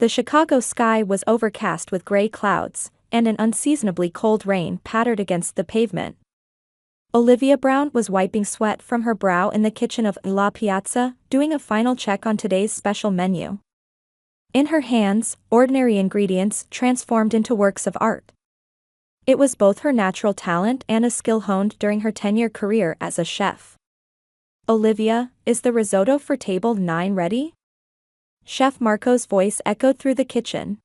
The Chicago sky was overcast with gray clouds, and an unseasonably cold rain pattered against the pavement. Olivia Brown was wiping sweat from her brow in the kitchen of La Piazza, doing a final check on today's special menu. In her hands, ordinary ingredients transformed into works of art. It was both her natural talent and a skill honed during her 10-year career as a chef. "Olivia, is the risotto for table 9 ready?" Chef Marco's voice echoed through the kitchen.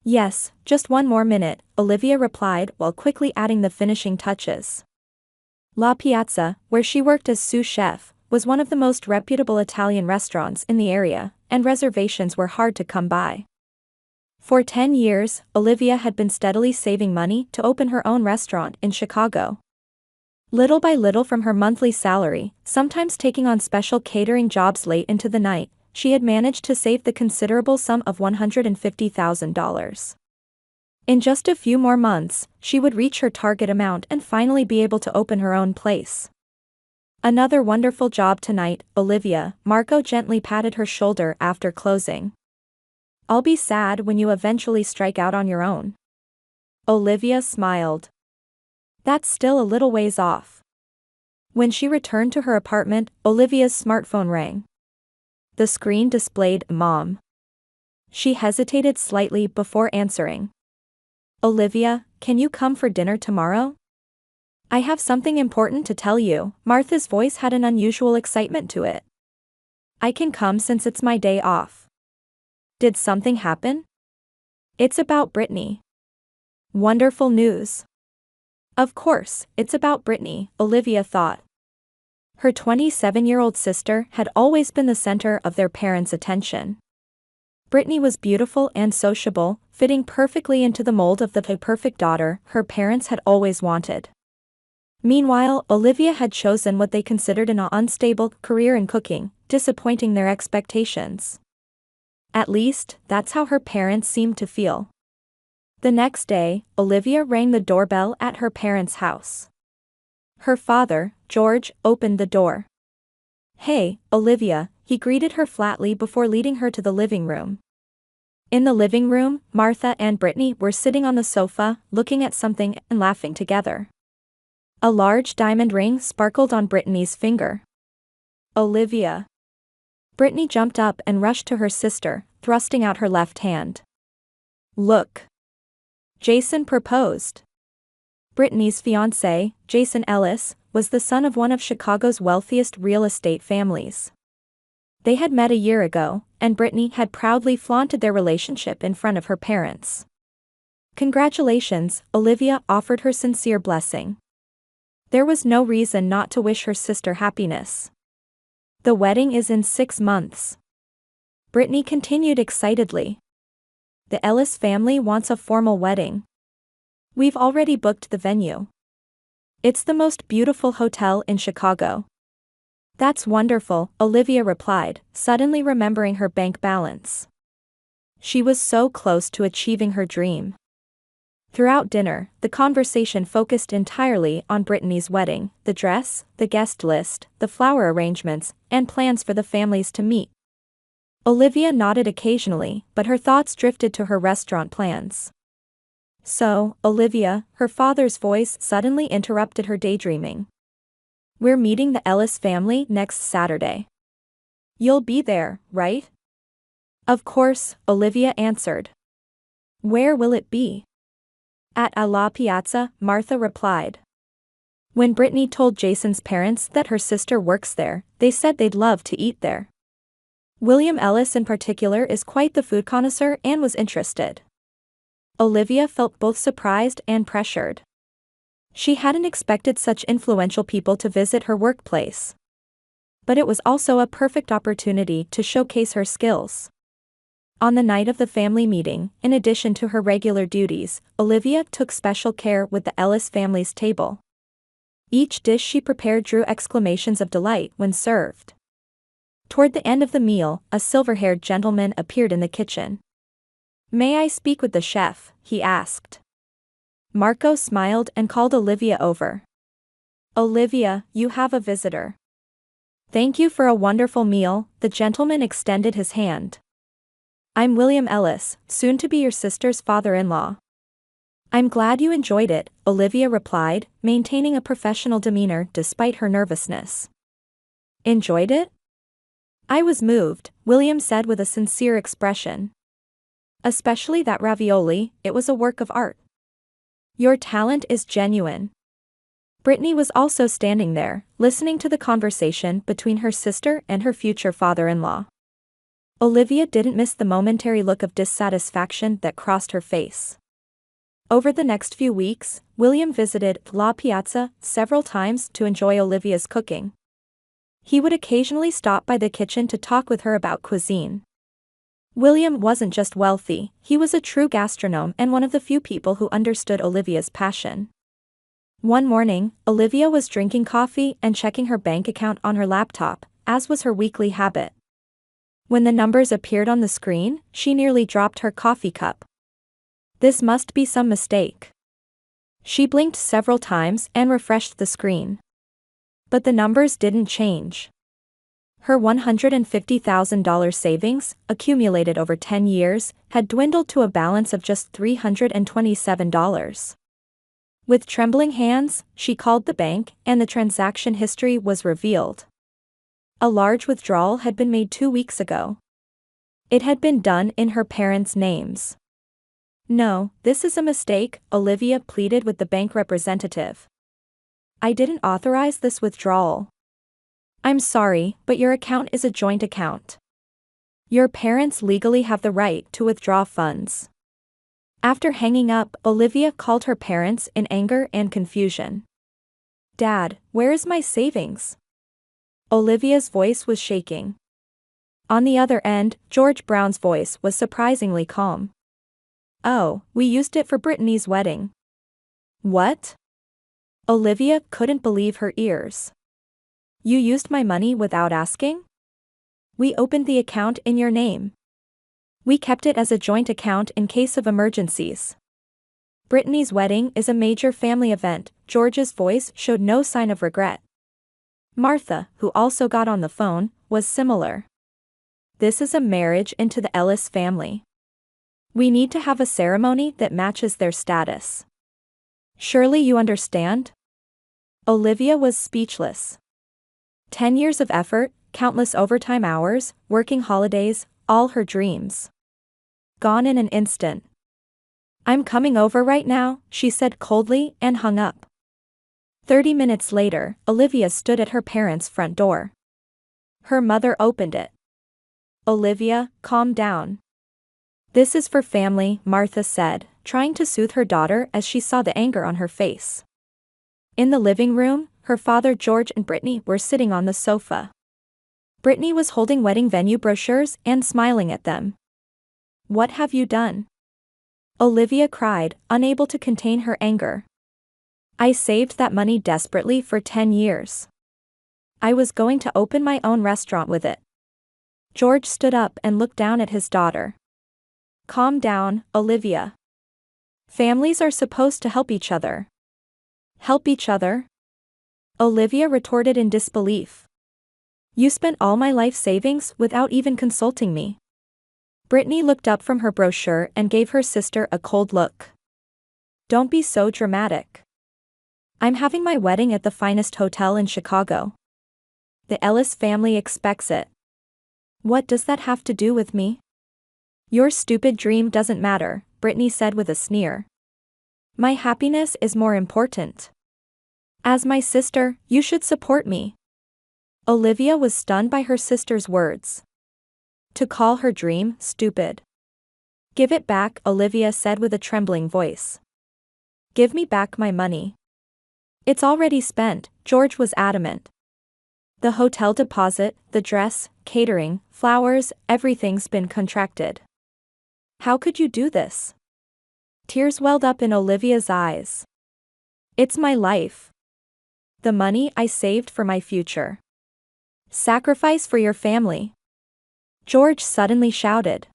"Yes, just one more minute," Olivia replied while quickly adding the finishing touches. La Piazza, where she worked as sous chef, was one of the most reputable Italian restaurants in the area, and reservations were hard to come by. For 10 years, Olivia had been steadily saving money to open her own restaurant in Chicago. Little by little from her monthly salary, sometimes taking on special catering jobs late into the night, she had managed to save the considerable sum of $150,000. In just a few more months, she would reach her target amount and finally be able to open her own place. "Another wonderful job tonight, Olivia," Marco gently patted her shoulder after closing. "I'll be sad when you eventually strike out on your own." Olivia smiled. "That's still a little ways off." When she returned to her apartment, Olivia's smartphone rang. The screen displayed "Mom." She hesitated slightly before answering. "Olivia, can you come for dinner tomorrow?" "I have something important to tell you." Martha's voice had an unusual excitement to it. "I can come since it's my day off." "Did something happen?" "It's about Brittany." "Wonderful news." Of course, it's about Brittany, Olivia thought. Her 27-year-old sister had always been the center of their parents' attention. Brittany was beautiful and sociable, fitting perfectly into the mold of the perfect daughter her parents had always wanted. Meanwhile, Olivia had chosen what they considered an unstable career in cooking, disappointing their expectations. At least, that's how her parents seemed to feel. The next day, Olivia rang the doorbell at her parents' house. Her father, George, opened the door. "Hey, Olivia," he greeted her flatly before leading her to the living room. In the living room, Martha and Brittany were sitting on the sofa, looking at something and laughing together. A large diamond ring sparkled on Brittany's finger. "Olivia." Brittany jumped up and rushed to her sister, thrusting out her left hand. "Look. Jason proposed." Brittany's fiancé, Jason Ellis, was the son of one of Chicago's wealthiest real estate families. They had met a year ago, and Brittany had proudly flaunted their relationship in front of her parents. "Congratulations," Olivia offered her sincere blessing. There was no reason not to wish her sister happiness. "The wedding is in 6 months." Brittany continued excitedly. "The Ellis family wants a formal wedding. We've already booked the venue. It's the most beautiful hotel in Chicago." "That's wonderful," Olivia replied, suddenly remembering her bank balance. She was so close to achieving her dream. Throughout dinner, the conversation focused entirely on Brittany's wedding, the dress, the guest list, the flower arrangements, and plans for the families to meet. Olivia nodded occasionally, but her thoughts drifted to her restaurant plans. "So, Olivia," her father's voice suddenly interrupted her daydreaming. "We're meeting the Ellis family next Saturday. You'll be there, right?" "Of course," Olivia answered. "Where will it be?" "At La Piazza," Martha replied. When Brittany told Jason's parents that her sister works there, they said they'd love to eat there. William Ellis in particular is quite the food connoisseur and was interested. Olivia felt both surprised and pressured. She hadn't expected such influential people to visit her workplace. But it was also a perfect opportunity to showcase her skills. On the night of the family meeting, in addition to her regular duties, Olivia took special care with the Ellis family's table. Each dish she prepared drew exclamations of delight when served. Toward the end of the meal, a silver-haired gentleman appeared in the kitchen. "May I speak with the chef?" he asked. Marco smiled and called Olivia over. "Olivia, you have a visitor." "Thank you for a wonderful meal," the gentleman extended his hand. I'm William Ellis, soon to be your sister's father-in-law. I'm glad you enjoyed it, Olivia replied, maintaining a professional demeanor despite her nervousness. Enjoyed it? I was moved, William said with a sincere expression. Especially that ravioli, it was a work of art. Your talent is genuine. Brittany was also standing there, listening to the conversation between her sister and her future father-in-law. Olivia didn't miss the momentary look of dissatisfaction that crossed her face. Over the next few weeks, William visited La Piazza several times to enjoy Olivia's cooking. He would occasionally stop by the kitchen to talk with her about cuisine. William wasn't just wealthy, he was a true gastronome and one of the few people who understood Olivia's passion. One morning, Olivia was drinking coffee and checking her bank account on her laptop, as was her weekly habit. When the numbers appeared on the screen, she nearly dropped her coffee cup. This must be some mistake. She blinked several times and refreshed the screen. But the numbers didn't change. Her $150,000 savings, accumulated over 10 years, had dwindled to a balance of just $327. With trembling hands, she called the bank, and the transaction history was revealed. A large withdrawal had been made 2 weeks ago. It had been done in her parents' names. No, this is a mistake, Olivia pleaded with the bank representative. I didn't authorize this withdrawal. I'm sorry, but your account is a joint account. Your parents legally have the right to withdraw funds. After hanging up, Olivia called her parents in anger and confusion. Dad, where is my savings? Olivia's voice was shaking. On the other end, George Brown's voice was surprisingly calm. Oh, we used it for Brittany's wedding. What? Olivia couldn't believe her ears. You used my money without asking? We opened the account in your name. We kept it as a joint account in case of emergencies. Brittany's wedding is a major family event, George's voice showed no sign of regret. Martha, who also got on the phone, was similar. This is a marriage into the Ellis family. We need to have a ceremony that matches their status. Surely you understand? Olivia was speechless. 10 years of effort, countless overtime hours, working holidays, all her dreams. Gone in an instant. I'm coming over right now, she said coldly and hung up. 30 minutes later, Olivia stood at her parents' front door. Her mother opened it. Olivia, calm down. This is for family, Martha said, trying to soothe her daughter as she saw the anger on her face. In the living room, her father George and Brittany were sitting on the sofa. Brittany was holding wedding venue brochures and smiling at them. What have you done? Olivia cried, unable to contain her anger. I saved that money desperately for 10 years. I was going to open my own restaurant with it. George stood up and looked down at his daughter. Calm down, Olivia. Families are supposed to help each other. Help each other? Olivia retorted in disbelief. You spent all my life savings without even consulting me. Brittany looked up from her brochure and gave her sister a cold look. Don't be so dramatic. I'm having my wedding at the finest hotel in Chicago. The Ellis family expects it. What does that have to do with me? Your stupid dream doesn't matter, Brittany said with a sneer. My happiness is more important. As my sister, you should support me. Olivia was stunned by her sister's words. To call her dream stupid. Give it back, Olivia said with a trembling voice. Give me back my money. It's already spent, George was adamant. The hotel deposit, the dress, catering, flowers, everything's been contracted. How could you do this? Tears welled up in Olivia's eyes. It's my life. The money I saved for my future. Sacrifice for your family. George suddenly shouted.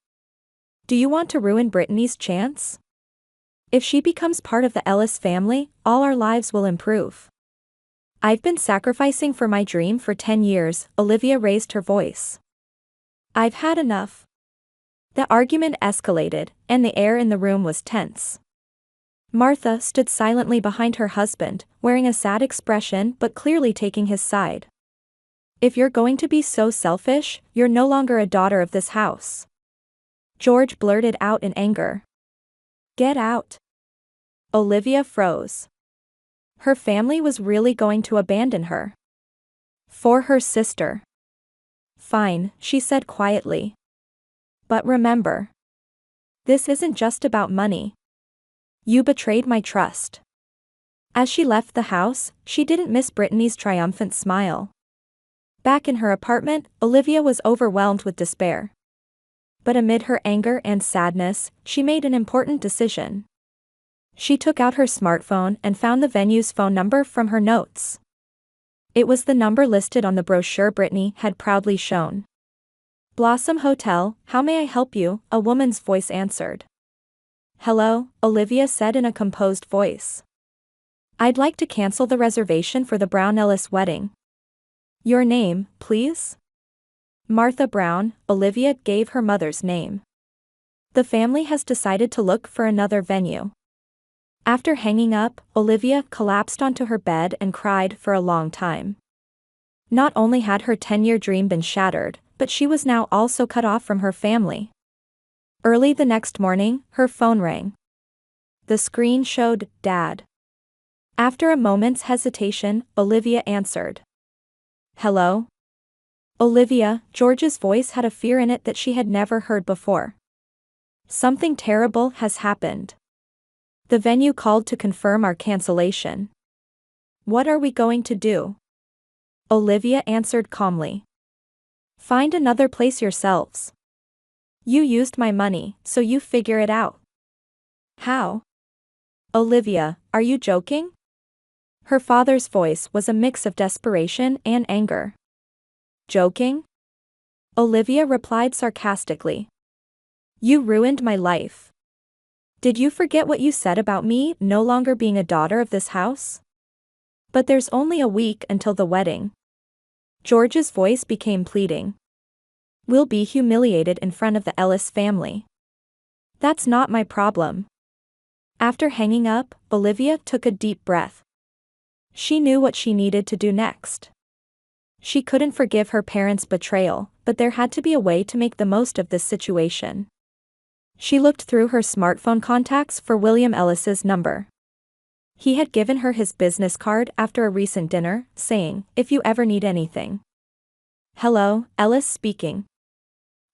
Do you want to ruin Brittany's chance? If she becomes part of the Ellis family, all our lives will improve. I've been sacrificing for my dream for 10 years, Olivia raised her voice. I've had enough. The argument escalated, and the air in the room was tense. Martha stood silently behind her husband, wearing a sad expression but clearly taking his side. "If you're going to be so selfish, you're no longer a daughter of this house," George blurted out in anger. "Get out." Olivia froze. Her family was really going to abandon her. For her sister. "Fine," she said quietly. "But remember, this isn't just about money. You betrayed my trust." As she left the house, she didn't miss Brittany's triumphant smile. Back in her apartment, Olivia was overwhelmed with despair. But amid her anger and sadness, she made an important decision. She took out her smartphone and found the venue's phone number from her notes. It was the number listed on the brochure Brittany had proudly shown. "Blossom Hotel, how may I help you?" a woman's voice answered. "Hello," Olivia said in a composed voice. "I'd like to cancel the reservation for the Brown-Ellis wedding." "Your name, please?" "Martha Brown," Olivia gave her mother's name. "The family has decided to look for another venue." After hanging up, Olivia collapsed onto her bed and cried for a long time. Not only had her 10-year dream been shattered, but she was now also cut off from her family. Early the next morning, her phone rang. The screen showed "Dad." After a moment's hesitation, Olivia answered. "Hello?" "Olivia," George's voice had a fear in it that she had never heard before. "Something terrible has happened. The venue called to confirm our cancellation." "What are we going to do?" Olivia answered calmly. "Find another place yourselves. You used my money, so you figure it out." "How?" "Olivia, are you joking?" Her father's voice was a mix of desperation and anger. "Joking?" Olivia replied sarcastically. "You ruined my life. Did you forget what you said about me no longer being a daughter of this house? But there's only a week until the wedding." George's voice became pleading. "We'll be humiliated in front of the Ellis family. That's not my problem." After hanging up, Olivia took a deep breath. She knew what she needed to do next. She couldn't forgive her parents' betrayal, but there had to be a way to make the most of this situation. She looked through her smartphone contacts for William Ellis's number. He had given her his business card after a recent dinner, saying, "If you ever need anything." "Hello, Ellis speaking."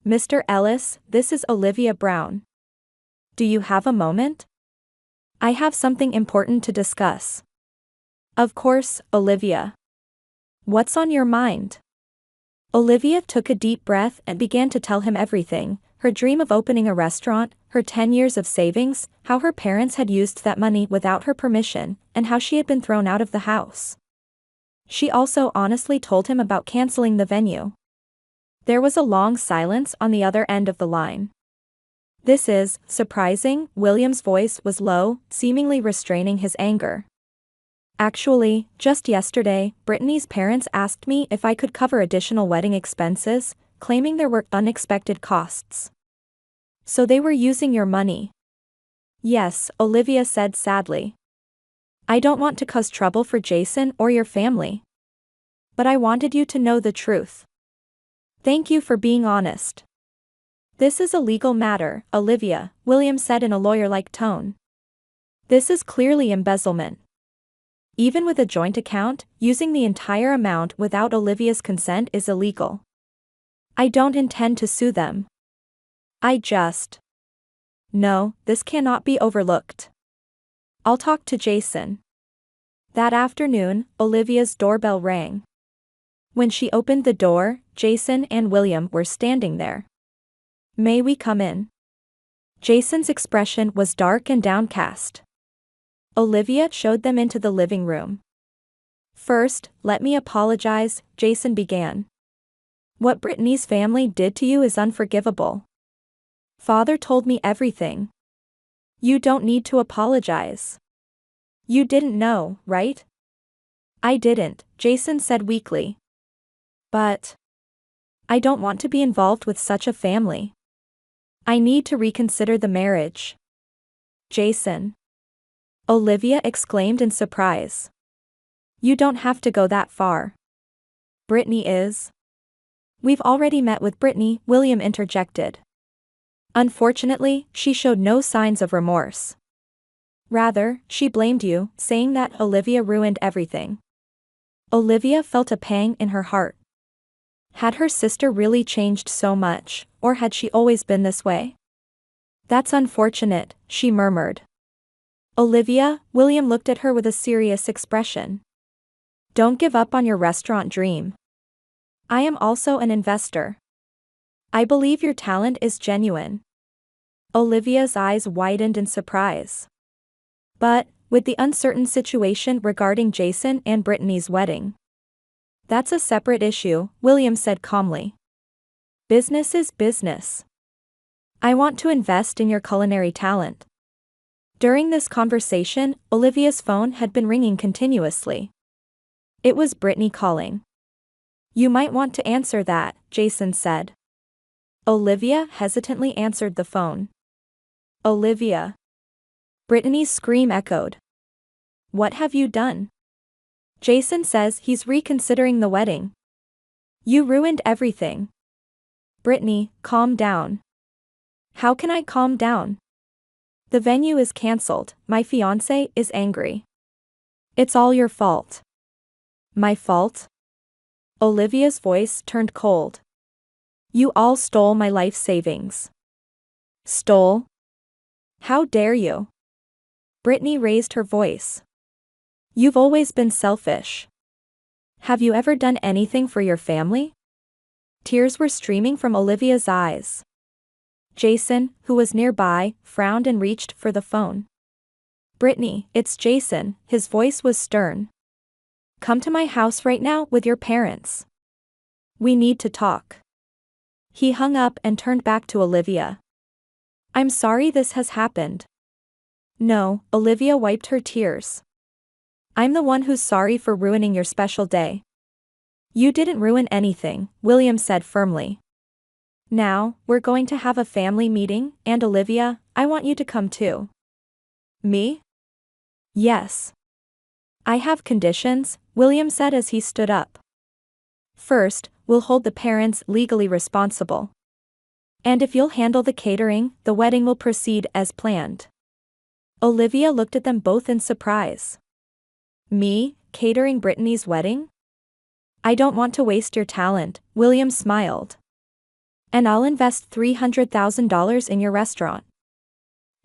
"Mr. Ellis, this is Olivia Brown. Do you have a moment? I have something important to discuss." "Of course, Olivia. What's on your mind?" Olivia took a deep breath and began to tell him everything: her dream of opening a restaurant, her 10 years of savings, how her parents had used that money without her permission, and how she had been thrown out of the house. She also honestly told him about canceling the venue. There was a long silence on the other end of the line. "This is surprising," William's voice was low, seemingly restraining his anger. "Actually, just yesterday, Brittany's parents asked me if I could cover additional wedding expenses, claiming there were unexpected costs. So they were using your money." "Yes," Olivia said sadly. "I don't want to cause trouble for Jason or your family. But I wanted you to know the truth. Thank you for being honest." "This is a legal matter, Olivia," William said in a lawyer-like tone. "This is clearly embezzlement. Even with a joint account, using the entire amount without Olivia's consent is illegal. I don't intend to sue them. No, this cannot be overlooked. I'll talk to Jason." That afternoon, Olivia's doorbell rang. When she opened the door, Jason and William were standing there. "May we come in?" Jason's expression was dark and downcast. Olivia showed them into the living room. "First, let me apologize," Jason began. "What Brittany's family did to you is unforgivable. Father told me everything. You don't need to apologize. You didn't know, right?" "I didn't," Jason said weakly. "But I don't want to be involved with such a family. I need to reconsider the marriage. Jason. Olivia exclaimed in surprise. You don't have to go that far. Brittany is. We've already met with Brittany, William interjected. Unfortunately, she showed no signs of remorse. Rather, she blamed you, saying that Olivia ruined everything. Olivia felt a pang in her heart. Had her sister really changed so much, or had she always been this way? That's unfortunate, she murmured. Olivia, William looked at her with a serious expression. Don't give up on your restaurant dream. I am also an investor. I believe your talent is genuine. Olivia's eyes widened in surprise. But, with the uncertain situation regarding Jason and Brittany's wedding. That's a separate issue, William said calmly. Business is business. I want to invest in your culinary talent. During this conversation, Olivia's phone had been ringing continuously. It was Brittany calling. You might want to answer that, Jason said. Olivia hesitantly answered the phone. Olivia. Brittany's scream echoed. What have you done? Jason says he's reconsidering the wedding. You ruined everything. Brittany, calm down. How can I calm down? The venue is cancelled, my fiancé is angry. It's all your fault. My fault? Olivia's voice turned cold. You all stole my life savings. Stole? How dare you? Brittany raised her voice. You've always been selfish. Have you ever done anything for your family? Tears were streaming from Olivia's eyes. Jason, who was nearby, frowned and reached for the phone. Brittany, it's Jason, his voice was stern. Come to my house right now with your parents. We need to talk. He hung up and turned back to Olivia. I'm sorry this has happened. No, Olivia wiped her tears. I'm the one who's sorry for ruining your special day. You didn't ruin anything, William said firmly. Now, we're going to have a family meeting, and Olivia, I want you to come too. Me? Yes. I have conditions, William said as he stood up. First, we'll hold the parents legally responsible. And if you'll handle the catering, the wedding will proceed as planned. Olivia looked at them both in surprise. Me, catering Brittany's wedding? I don't want to waste your talent, William smiled. And I'll invest $300,000 in your restaurant.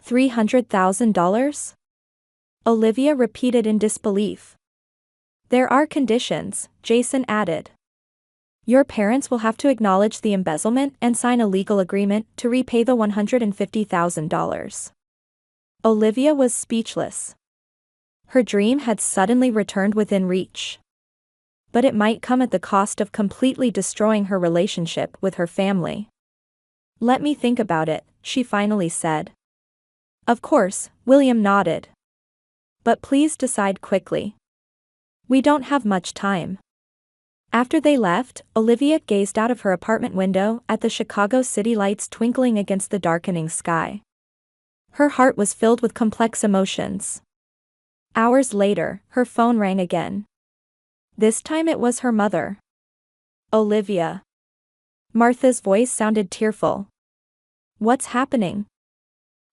$300,000? Olivia repeated in disbelief. There are conditions, Jason added. Your parents will have to acknowledge the embezzlement and sign a legal agreement to repay the $150,000. Olivia was speechless. Her dream had suddenly returned within reach. But it might come at the cost of completely destroying her relationship with her family. Let me think about it, she finally said. Of course, William nodded. But please decide quickly. We don't have much time. After they left, Olivia gazed out of her apartment window at the Chicago city lights twinkling against the darkening sky. Her heart was filled with complex emotions. Hours later, her phone rang again. This time it was her mother. Olivia. Martha's voice sounded tearful. What's happening?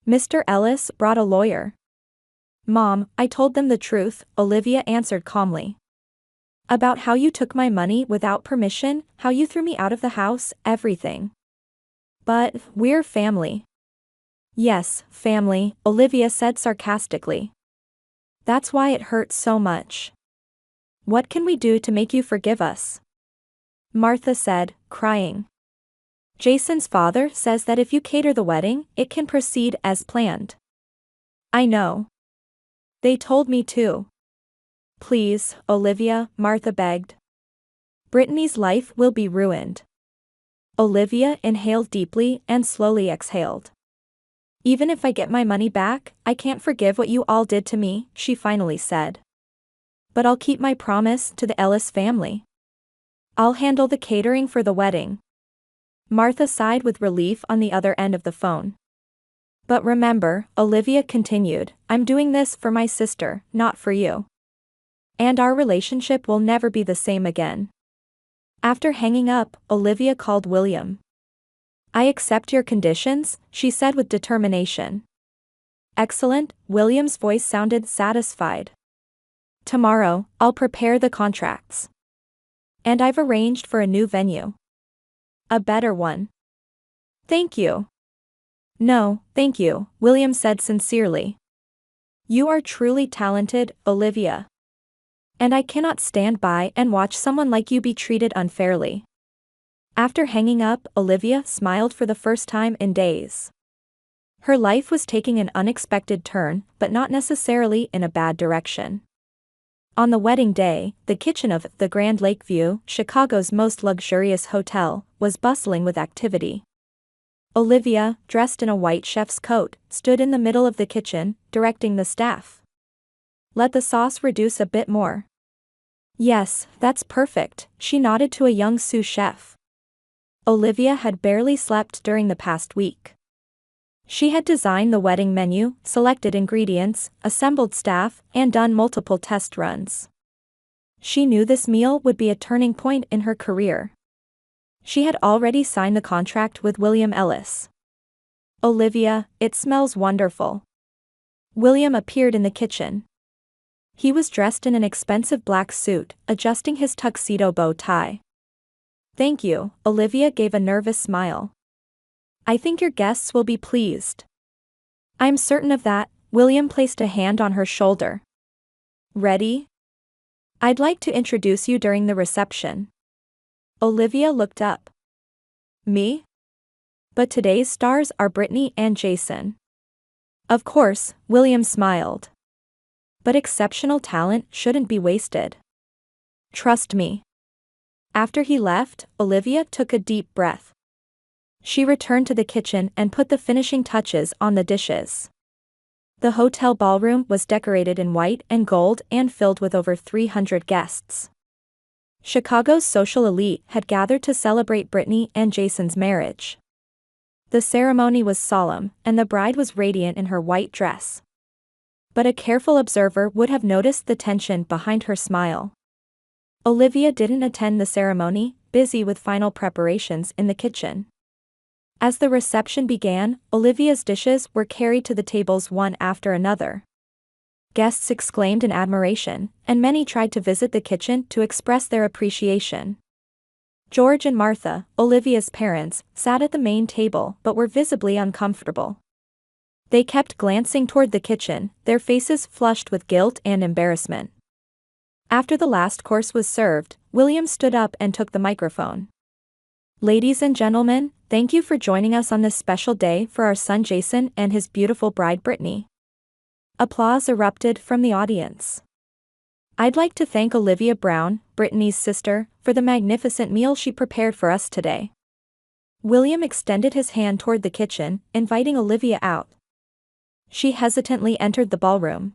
Mr. Ellis brought a lawyer. Mom, I told them the truth, Olivia answered calmly. About how you took my money without permission, how you threw me out of the house, everything. But, we're family. Yes, family, Olivia said sarcastically. That's why it hurts so much. What can we do to make you forgive us? Martha said, crying. Jason's father says that if you cater the wedding, it can proceed as planned. I know. They told me to. Please, Olivia, Martha begged. Brittany's life will be ruined. Olivia inhaled deeply and slowly exhaled. Even if I get my money back, I can't forgive what you all did to me, she finally said. But I'll keep my promise to the Ellis family. I'll handle the catering for the wedding. Martha sighed with relief on the other end of the phone. But remember, Olivia continued, I'm doing this for my sister, not for you. And our relationship will never be the same again. After hanging up, Olivia called William. I accept your conditions, she said with determination. Excellent, William's voice sounded satisfied. Tomorrow, I'll prepare the contracts. And I've arranged for a new venue. A better one. Thank you. No, thank you, William said sincerely. You are truly talented, Olivia. And I cannot stand by and watch someone like you be treated unfairly. After hanging up, Olivia smiled for the first time in days. Her life was taking an unexpected turn, but not necessarily in a bad direction. On the wedding day, the kitchen of the Grand Lakeview, Chicago's most luxurious hotel, was bustling with activity. Olivia, dressed in a white chef's coat, stood in the middle of the kitchen, directing the staff. Let the sauce reduce a bit more. Yes, that's perfect, she nodded to a young sous chef. Olivia had barely slept during the past week. She had designed the wedding menu, selected ingredients, assembled staff, and done multiple test runs. She knew this meal would be a turning point in her career. She had already signed the contract with William Ellis. Olivia, it smells wonderful. William appeared in the kitchen. He was dressed in an expensive black suit, adjusting his tuxedo bow tie. Thank you, Olivia gave a nervous smile. I think your guests will be pleased. I'm certain of that, William placed a hand on her shoulder. Ready? I'd like to introduce you during the reception. Olivia looked up. Me? But today's stars are Brittany and Jason. Of course, William smiled. But exceptional talent shouldn't be wasted. Trust me. After he left, Olivia took a deep breath. She returned to the kitchen and put the finishing touches on the dishes. The hotel ballroom was decorated in white and gold and filled with over 300 guests. Chicago's social elite had gathered to celebrate Brittany and Jason's marriage. The ceremony was solemn, and the bride was radiant in her white dress. But a careful observer would have noticed the tension behind her smile. Olivia didn't attend the ceremony, busy with final preparations in the kitchen. As the reception began, Olivia's dishes were carried to the tables one after another. Guests exclaimed in admiration, and many tried to visit the kitchen to express their appreciation. George and Martha, Olivia's parents, sat at the main table but were visibly uncomfortable. They kept glancing toward the kitchen, their faces flushed with guilt and embarrassment. After the last course was served, William stood up and took the microphone. Ladies and gentlemen, thank you for joining us on this special day for our son Jason and his beautiful bride Brittany. Applause erupted from the audience. I'd like to thank Olivia Brown, Brittany's sister, for the magnificent meal she prepared for us today. William extended his hand toward the kitchen, inviting Olivia out. She hesitantly entered the ballroom.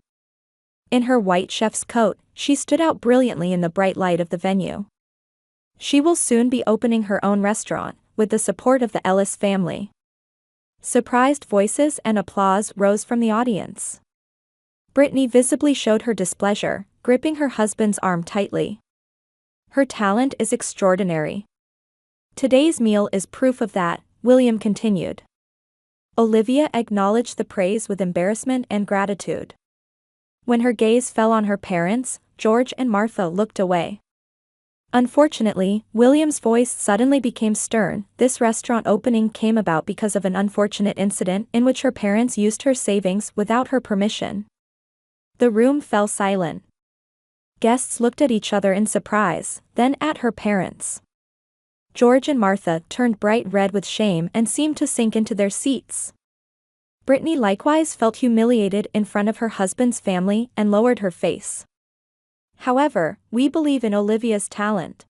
In her white chef's coat, she stood out brilliantly in the bright light of the venue. She will soon be opening her own restaurant, with the support of the Ellis family. Surprised voices and applause rose from the audience. Brittany visibly showed her displeasure, gripping her husband's arm tightly. Her talent is extraordinary. Today's meal is proof of that, William continued. Olivia acknowledged the praise with embarrassment and gratitude. When her gaze fell on her parents, George and Martha looked away. Unfortunately, William's voice suddenly became stern. This restaurant opening came about because of an unfortunate incident in which her parents used her savings without her permission. The room fell silent. Guests looked at each other in surprise, then at her parents. George and Martha turned bright red with shame and seemed to sink into their seats. Brittany likewise felt humiliated in front of her husband's family and lowered her face. However, we believe in Olivia's talent.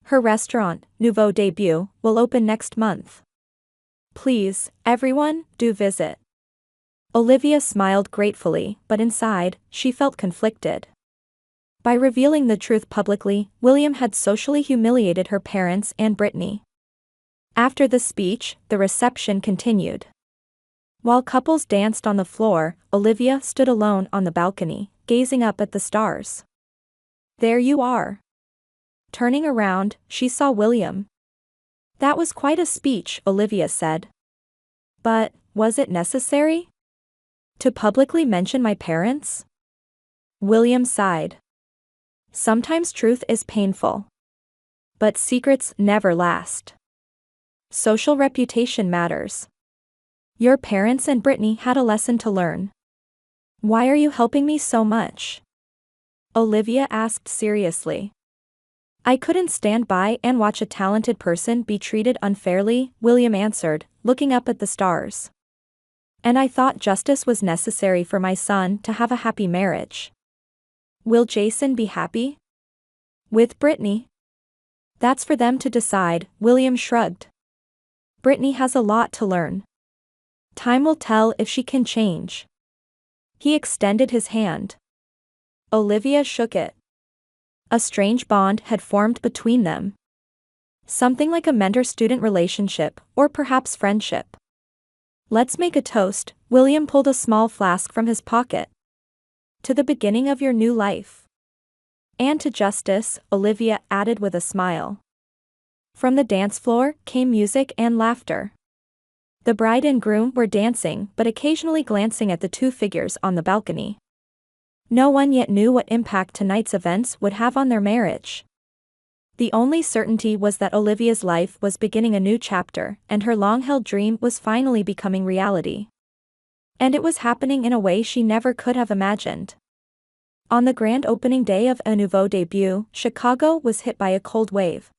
Her restaurant, Nouveau Debut, will open next month. Please, everyone, do visit. Olivia smiled gratefully, but inside, she felt conflicted. By revealing the truth publicly, William had socially humiliated her parents and Brittany. After the speech, the reception continued. While couples danced on the floor, Olivia stood alone on the balcony, gazing up at the stars. There you are. Turning around, she saw William. That was quite a speech, Olivia said. But, was it necessary? To publicly mention my parents? William sighed. Sometimes truth is painful. But secrets never last. Social reputation matters. Your parents and Brittany had a lesson to learn. Why are you helping me so much? Olivia asked seriously. I couldn't stand by and watch a talented person be treated unfairly, William answered, looking up at the stars. And I thought justice was necessary for my son to have a happy marriage. Will Jason be happy? With Brittany? That's for them to decide, William shrugged. Brittany has a lot to learn. Time will tell if she can change. He extended his hand. Olivia shook it. A strange bond had formed between them. Something like a mentor-student relationship, or perhaps friendship. Let's make a toast, William pulled a small flask from his pocket. To the beginning of your new life. And to justice, Olivia added with a smile. From the dance floor came music and laughter. The bride and groom were dancing but occasionally glancing at the two figures on the balcony. No one yet knew what impact tonight's events would have on their marriage. The only certainty was that Olivia's life was beginning a new chapter, and her long-held dream was finally becoming reality. And it was happening in a way she never could have imagined. On the grand opening day of A Nouveau debut, Chicago was hit by a cold wave.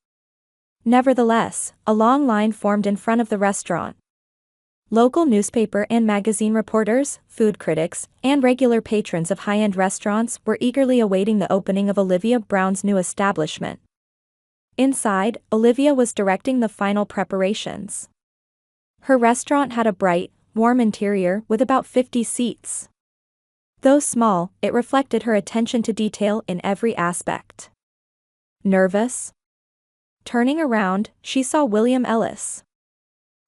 Nevertheless, a long line formed in front of the restaurant. Local newspaper and magazine reporters, food critics, and regular patrons of high-end restaurants were eagerly awaiting the opening of Olivia Brown's new establishment. Inside, Olivia was directing the final preparations. Her restaurant had a bright, warm interior with about 50 seats. Though small, it reflected her attention to detail in every aspect. Nervous? Turning around, she saw William Ellis.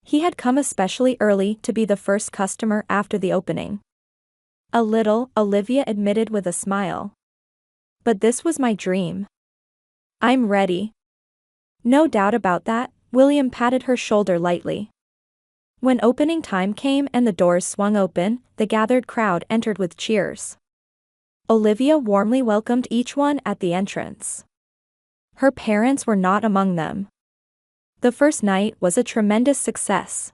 He had come especially early to be the first customer after the opening. A little, Olivia admitted with a smile. But this was my dream. I'm ready. No doubt about that, William patted her shoulder lightly. When opening time came and the doors swung open, the gathered crowd entered with cheers. Olivia warmly welcomed each one at the entrance. Her parents were not among them. The first night was a tremendous success.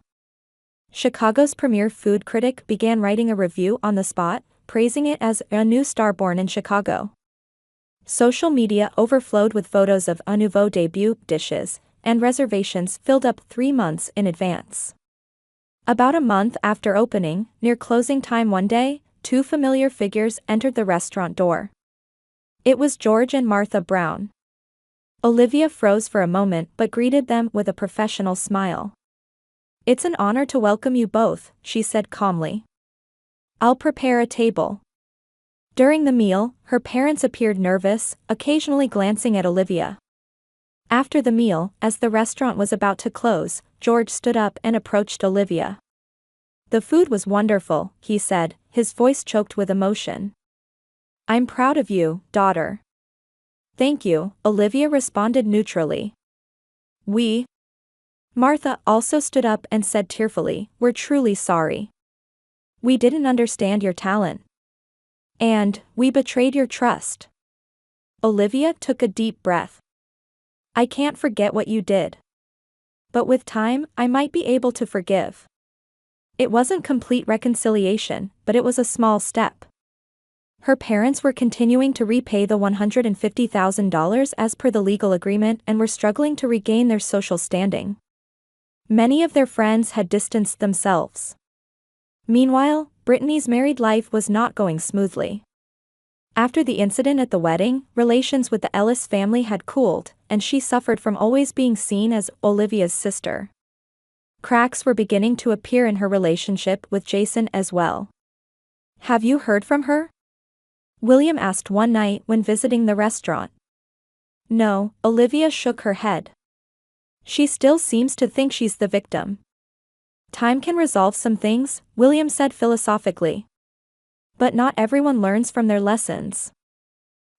Chicago's premier food critic began writing a review on the spot, praising it as a new star born in Chicago. Social media overflowed with photos of A Nouveau debut dishes, and reservations filled up 3 months in advance. About a month after opening, near closing time one day, 2 familiar figures entered the restaurant door. It was George and Martha Brown. Olivia froze for a moment but greeted them with a professional smile. It's an honor to welcome you both, she said calmly. I'll prepare a table. During the meal, her parents appeared nervous, occasionally glancing at Olivia. After the meal, as the restaurant was about to close, George stood up and approached Olivia. The food was wonderful, he said, his voice choked with emotion. I'm proud of you, daughter. Thank you, Olivia responded neutrally. Martha also stood up and said tearfully, we're truly sorry. We didn't understand your talent. And, we betrayed your trust. Olivia took a deep breath. I can't forget what you did. But with time, I might be able to forgive. It wasn't complete reconciliation, but it was a small step. Her parents were continuing to repay the $150,000 as per the legal agreement and were struggling to regain their social standing. Many of their friends had distanced themselves. Meanwhile, Brittany's married life was not going smoothly. After the incident at the wedding, relations with the Ellis family had cooled, and she suffered from always being seen as Olivia's sister. Cracks were beginning to appear in her relationship with Jason as well. Have you heard from her? William asked one night when visiting the restaurant. No, Olivia shook her head. She still seems to think she's the victim. Time can resolve some things, William said philosophically. But not everyone learns from their lessons.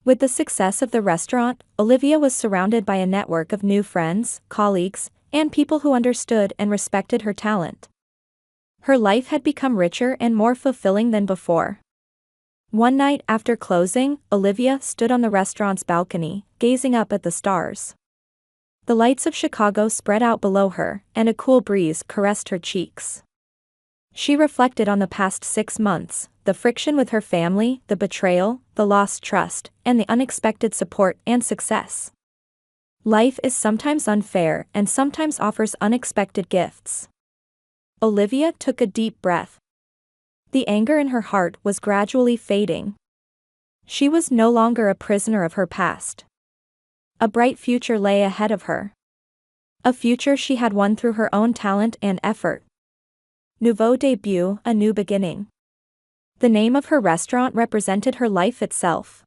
With the success of the restaurant, Olivia was surrounded by a network of new friends, colleagues, and people who understood and respected her talent. Her life had become richer and more fulfilling than before. One night after closing, Olivia stood on the restaurant's balcony, gazing up at the stars. The lights of Chicago spread out below her, and a cool breeze caressed her cheeks. She reflected on the past 6 months, the friction with her family, the betrayal, the lost trust, and the unexpected support and success. Life is sometimes unfair and sometimes offers unexpected gifts. Olivia took a deep breath. The anger in her heart was gradually fading. She was no longer a prisoner of her past. A bright future lay ahead of her. A future she had won through her own talent and effort. Nouveau début, a new beginning. The name of her restaurant represented her life itself.